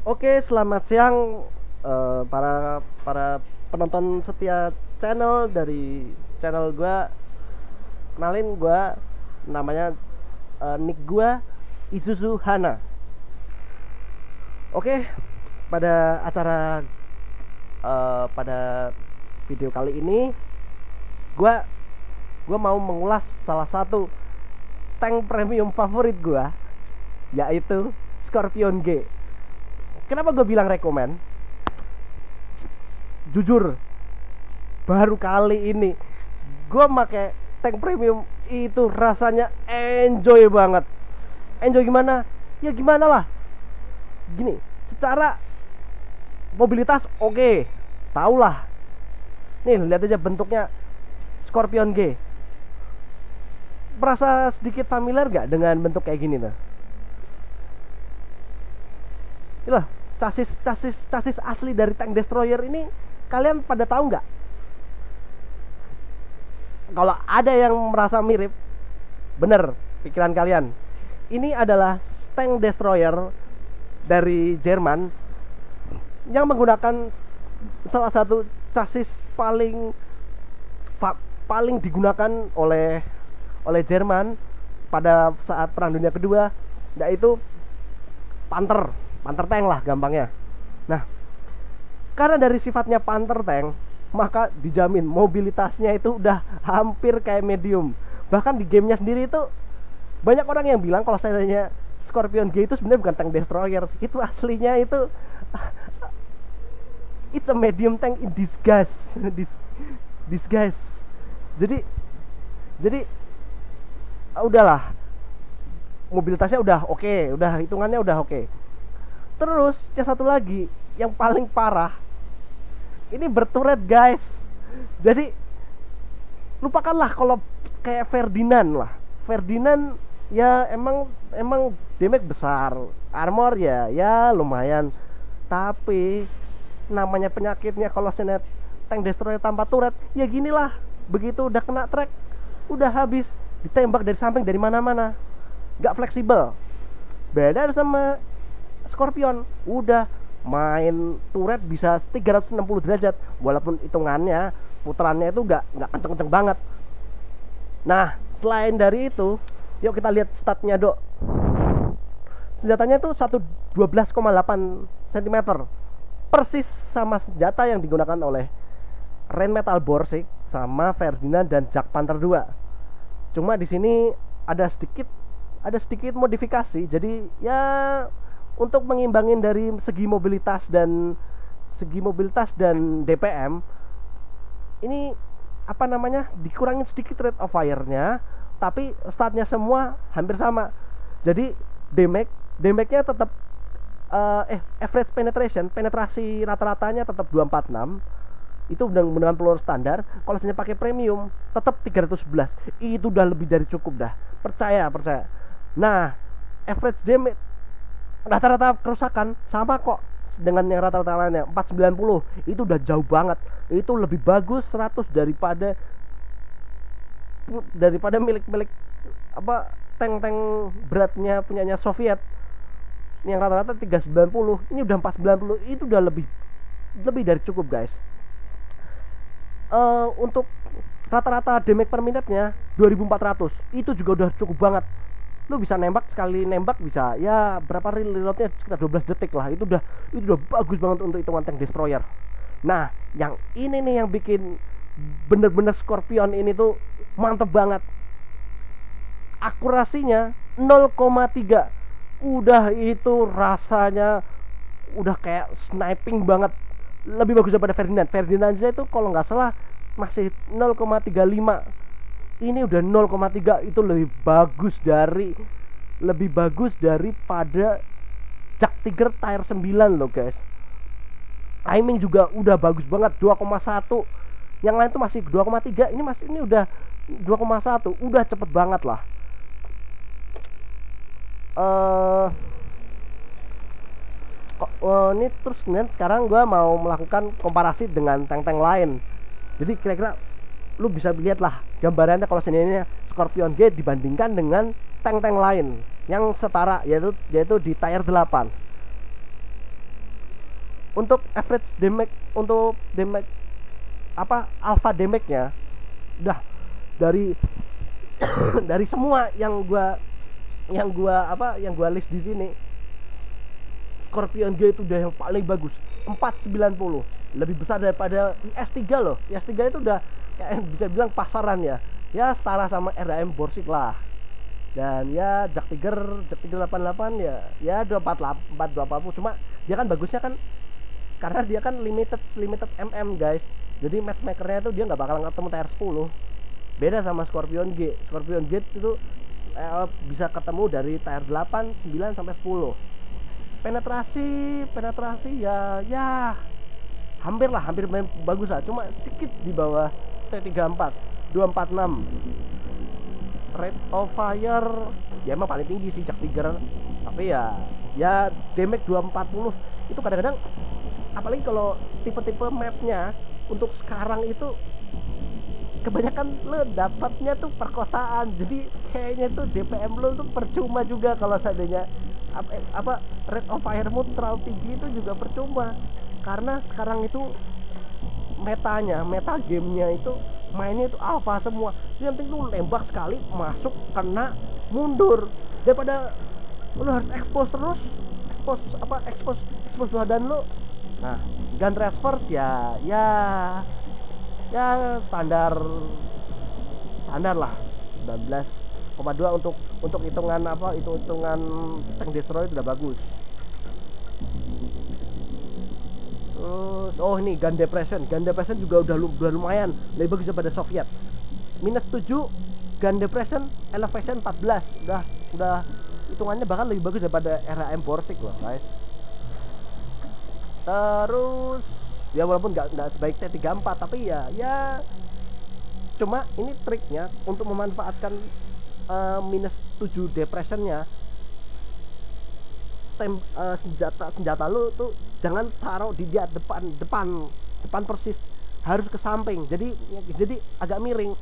Oke, selamat siang para para penonton setia channel dari channel gua. Kenalin gua, namanya nick gua Isuzu Hana. Oke, pada acara pada video kali ini gua gua mau mengulas salah satu tank premium favorit gua, yaitu Scorpion G. Kenapa gue bilang rekomen? Jujur, baru kali ini gue make tank premium itu rasanya enjoy banget. Enjoy gimana? Ya gimana lah. Gini, secara mobilitas oke, tau lah. Nih lihat aja bentuknya Scorpion G. Merasa sedikit familiar gak dengan bentuk kayak gini tuh? Inilah chasis asli dari tank destroyer ini, kalian pada tahu nggak? Kalau ada yang merasa mirip, bener pikiran kalian. Ini adalah tank destroyer dari Jerman yang menggunakan salah satu chassis paling digunakan oleh Jerman pada saat Perang Dunia Kedua, yaitu Panther tank lah gampangnya. Nah, karena dari sifatnya Panther tank, maka dijamin mobilitasnya itu udah hampir kayak medium. Bahkan di gamenya sendiri itu banyak orang yang bilang kalau seandainya Scorpion G itu sebenarnya bukan tank destroyer, itu aslinya itu it's a medium tank in disguise. Disguise. Jadi udahlah, mobilitasnya udah oke, udah hitungannya udah oke. Terus yang satu lagi yang paling parah, ini berturret guys. Jadi lupakanlah kalau kayak Ferdinand lah. Ferdinand ya emang damage besar, armor ya lumayan. Tapi namanya penyakitnya kalau senet tank destroyer tanpa turret, ya ginilah. Begitu udah kena track, udah habis, ditembak dari samping dari mana-mana. Gak fleksibel. Beda sama Scorpion, udah main turret bisa 360 derajat, walaupun hitungannya putarannya itu nggak kenceng-kenceng banget. Nah, selain dari itu, yuk kita lihat statnya dok. Senjatanya tuh 12,8 cm, persis sama senjata yang digunakan oleh Rheinmetall Borsig sama Ferdinand dan Jak Panther 2. Cuma di sini ada sedikit modifikasi, jadi ya untuk mengimbangin dari segi mobilitas dan DPM, ini apa namanya, dikurangin sedikit rate of fire-nya, tapi statnya semua hampir sama. Jadi damage-nya tetap average penetrasi rata-ratanya tetap 246. Itu dengan peluru standar. Kalau misalnya pakai premium tetap 311. Itu udah lebih dari cukup dah. Percaya. Nah, average damage, rata-rata kerusakan sama kok dengan yang rata-rata lainnya 490. Itu udah jauh banget. Itu lebih bagus 100 daripada milik apa tank-tank beratnya punyanya Soviet yang rata-rata 390. Ini udah 490. Itu udah lebih dari cukup guys. Untuk rata-rata damage per menitnya 2400. Itu juga udah cukup banget. Lu bisa nembak, sekali nembak bisa ya berapa reloadnya, sekitar 12 detik lah. Itu udah bagus banget untuk hitungan tank destroyer. Nah, yang ini nih yang bikin bener-bener Scorpion ini tuh mantep banget. Akurasinya 0,3. Udah itu rasanya udah kayak sniping banget. Lebih bagus daripada Ferdinand itu kalau nggak salah masih 0,35. Ini udah 0,3. Itu lebih bagus daripada Jak Tiger Tier 9 loh guys. Timing juga udah bagus banget, 2,1. Yang lain tuh masih 2,3. Ini udah 2,1. Udah cepet banget lah. Ini terus kemudian sekarang gue mau melakukan komparasi dengan tank-tank lain. Jadi kira-kira lu bisa lihat lah gambarannya kalau seandainya Scorpion G dibandingkan dengan tank-tank lain yang setara, yaitu di tier 8. untuk average damage, untuk damage apa alpha damage-nya udah dari dari semua yang gua list di sini, Scorpion G itu udah yang paling bagus, 490, lebih besar daripada IS-3 loh. IS-3 itu udah kayak bisa bilang pasaran ya, ya setara sama RAM Borsig lah. Dan ya Jak Tiger 88 ya 240, cuma dia kan bagusnya kan karena dia kan limited guys. Jadi matchmakernya itu dia nggak bakal ketemu TR10. Beda sama Scorpion G. Scorpion G itu bisa ketemu dari TR 8, 9 sampai 10. Penetrasi ya hampir bagus lah, cuma sedikit di bawah T34 246. Rate of fire ya emang paling tinggi sih Jak Tiger, tapi ya damage 240 itu kadang-kadang, apalagi kalau tipe-tipe mapnya untuk sekarang itu kebanyakan lo dapatnya tuh perkotaan, jadi kayaknya tuh DPM lo tuh percuma juga kalau seandainya apa rate of fire mu terlalu tinggi, itu juga percuma karena sekarang itu meta gamenya itu mainnya itu alpha semua. Yang penting tuh nembak sekali masuk kena mundur, daripada lu harus expose terus, expose badan lu. Nah, gun transfers ya standar lah 19,2 untuk hitungan tank destroy itu udah bagus. Terus ini gun depression juga udah lumayan lebih bagus daripada Soviet. -7 gun depression, elevation 14, udah hitungannya bahkan lebih bagus daripada RAM Borsig loh guys. Terus ya walaupun nggak sebaik T34, tapi ya cuma ini triknya untuk memanfaatkan -7 depressionnya. Senjata lu tuh jangan taruh di dia depan persis, harus ke samping, jadi agak miring.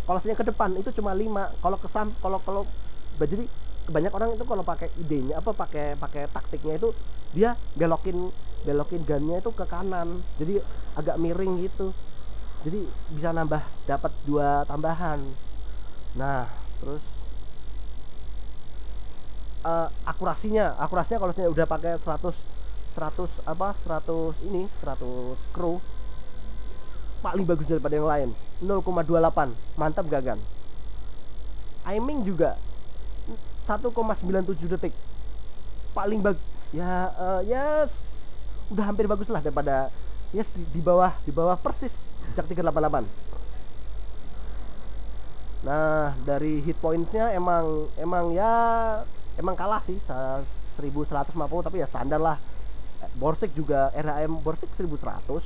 Kalau misalnya ke depan itu cuma 5, kalau ke samping, kalau jadi kebanyak orang itu kalau pakai idenya pakai taktiknya itu dia belokin gunnya itu ke kanan, jadi agak miring gitu, jadi bisa dapat 2 tambahan. Nah terus akurasinya kalau saya udah pakai 100 crew paling bagus daripada yang lain, 0,28, mantap gak kan? Aiming juga 1,97 detik, paling bagus ya udah hampir bagus lah daripada di bawah persis Jak 388. Nah dari hit pointsnya emang kalah sih 1150, tapi ya standar lah. Borsig juga RAM Borsig 1100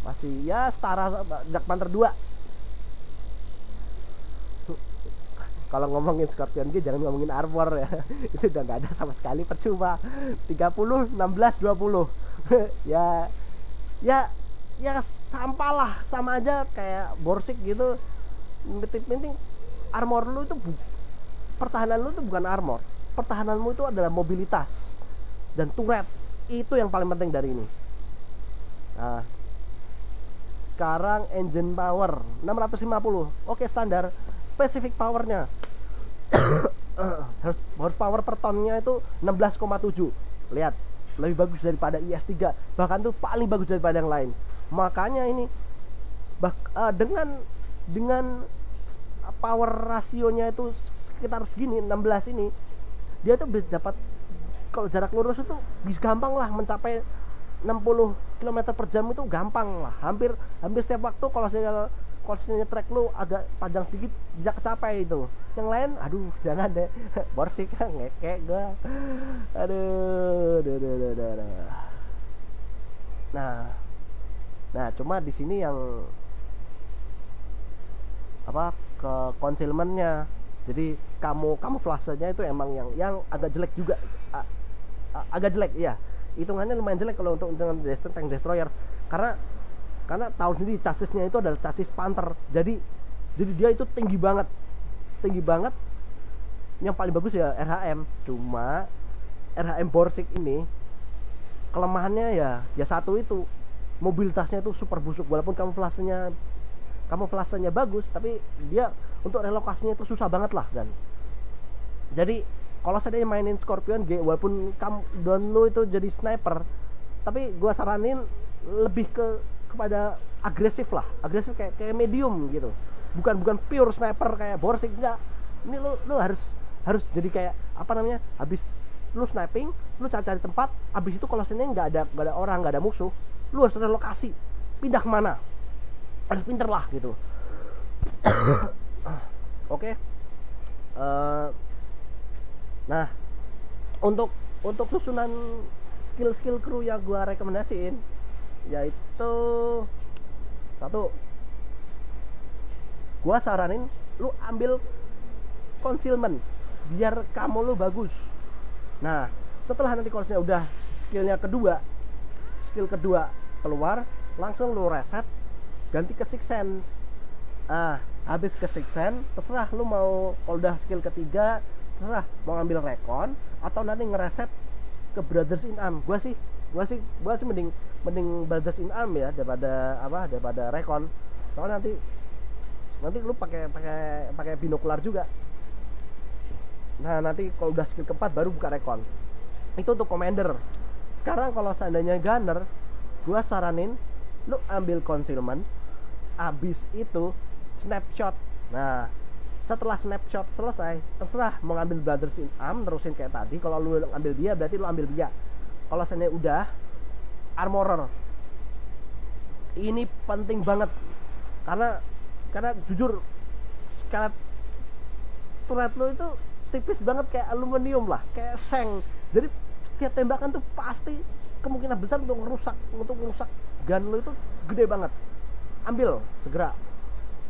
masih ya setara Jak Panther 2. Kalau ngomongin Scorpion G jangan ngomongin armor ya itu udah nggak ada sama sekali, percuma. 30, 16, 20 ya sampah lah, sama aja kayak Borsig gitu. Penting armor lu itu pertahanan lu itu bukan armor, pertahananmu itu adalah mobilitas dan turret, itu yang paling penting dari ini. Nah sekarang engine power 650, oke standar. Spesifik powernya horsepower per tonnya itu 16,7, lihat lebih bagus daripada IS-3, bahkan tuh paling bagus daripada yang lain. Makanya ini dengan power rasionya itu sekitar segini 16 ini, dia tuh bisa dapat kalau jarak lurus itu bisa gampang lah mencapai 60 km per jam, itu gampang lah, hampir setiap waktu. Kalau saya track lu agak panjang sedikit bisa kecapai itu. Yang lain aduh jangan deh Borsig ngekek gua, aduh. Nah cuma di sini yang ke concealmentnya, jadi kamuflasenya itu emang yang agak jelek juga, agak jelek ya, hitungannya lumayan jelek kalau untuk dengan tank destroyer, karena tahu sendiri chassisnya itu adalah chassis Panther, jadi dia itu tinggi banget. Yang paling bagus ya RHM, cuma RHM Borsig ini kelemahannya ya satu itu, mobilitasnya itu super busuk. Walaupun kamuflasenya bagus, tapi dia untuk relokasinya itu susah banget lah kan. Jadi kalau saya mainin Scorpion G, walaupun down lo itu jadi sniper, tapi gue saranin lebih kepada agresif lah, agresif kayak medium gitu, bukan pure sniper kayak Borsig, enggak. Ini lo harus jadi kayak apa namanya, habis lu sniping, lu cari tempat, habis itu kalau sini nggak ada orang, nggak ada musuh, lu harus relokasi, pindah kemana, harus pinter lah gitu. Oke. Nah, untuk susunan skill kru yang gua rekomendasiin, yaitu satu, gua saranin lu ambil concealment biar kamu lu bagus. Nah, setelah nanti kalau udah skill kedua keluar, langsung lu reset, ganti ke Six Sense. Habis ke Six Sense, terserah lu mau, kalau udah skill ketiga terserah mau ngambil Recon atau nanti ngereset ke Brothers in Arms. Gua sih mending Brothers in Arms ya daripada Recon. Soalnya nanti lu pakai binokular juga. Nah, nanti kalau udah skill keempat baru buka Recon. Itu untuk commander. Sekarang kalau seandainya gunner, gua saranin lu ambil concealment, abis itu snapshot. Nah, setelah snapshot selesai, terserah mau ngambil Brothers in Arms, terusin kayak tadi. Kalau lu ambil dia, berarti lu ambil dia. Kalau seandainya udah armorer, ini penting banget karena jujur skelet turret lu itu tipis banget, kayak aluminium lah, kayak seng. Jadi setiap tembakan tuh pasti kemungkinan besar untuk merusak gun lo itu gede banget. Ambil segera.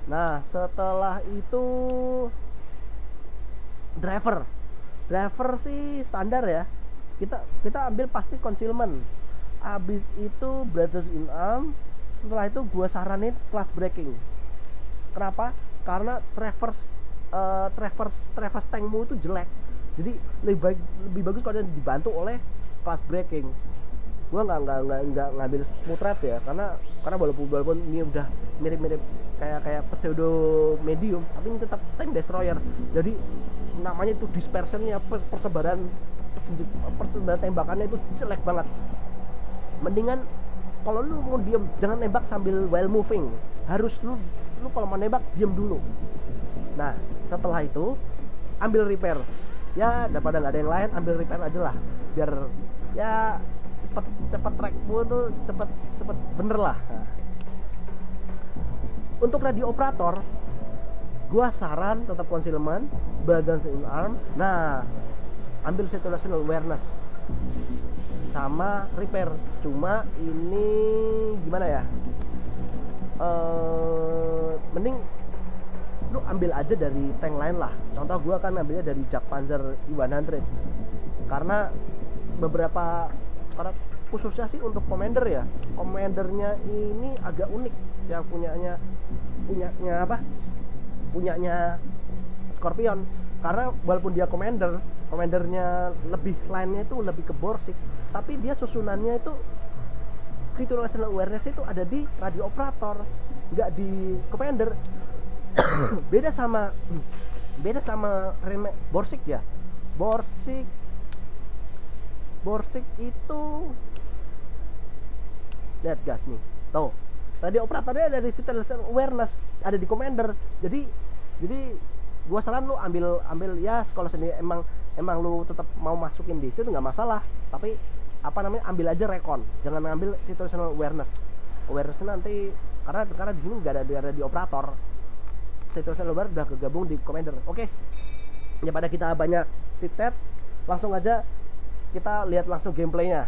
Nah, setelah itu driver sih standar ya. Kita ambil pasti concealment. Abis itu Brothers in Arms. Setelah itu gua saranin class breaking. Kenapa? Karena Traverse tankmu itu jelek, jadi lebih bagus kalau dia dibantu oleh class breaking. Gua nggak ngambil smooth red ya, karena walaupun ini udah mirip kayak pseudo medium, tapi ini tetap tank destroyer. Jadi namanya itu dispersionnya, persebaran tembakannya itu jelek banget. Mendingan kalau lu mau diem, jangan nembak sambil while moving. Harus lu kalau mau nembak diem dulu. Nah, setelah itu ambil repair ya, daripada nggak ada yang lain, ambil repair aja lah, biar ya cepet trackmu tuh cepet bener lah. Nah, untuk radio operator gua saran tetap concealment, Brothers in Arms. Nah, ambil situational awareness sama repair. Cuma ini gimana ya, mending lu ambil aja dari tank lain lah. Contoh gua kan ambilnya dari Jagdpanzer I-100, karena khususnya sih untuk commander ya, commandernya ini agak unik yang punyanya Scorpion. Karena walaupun dia commandernya lebih lainnya itu lebih ke Borsig, tapi dia susunannya itu situational awareness itu ada di radio operator, nggak di commander. beda sama Borsig ya. Borsig itu lihat gas nih, tuh radio operatornya ada di situational awareness, ada di commander. Jadi gua saran lu ambil ya, kalau sendiri emang lu tetap mau masukin di situ nggak masalah, tapi ambil aja Recon, jangan ambil situational awareness nanti, karena di sini nggak ada di operator. Situational awareness udah kegabung di commander. Oke. Ya, pada kita banyak chit chat, langsung aja kita lihat langsung gameplaynya.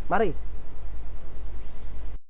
Mari.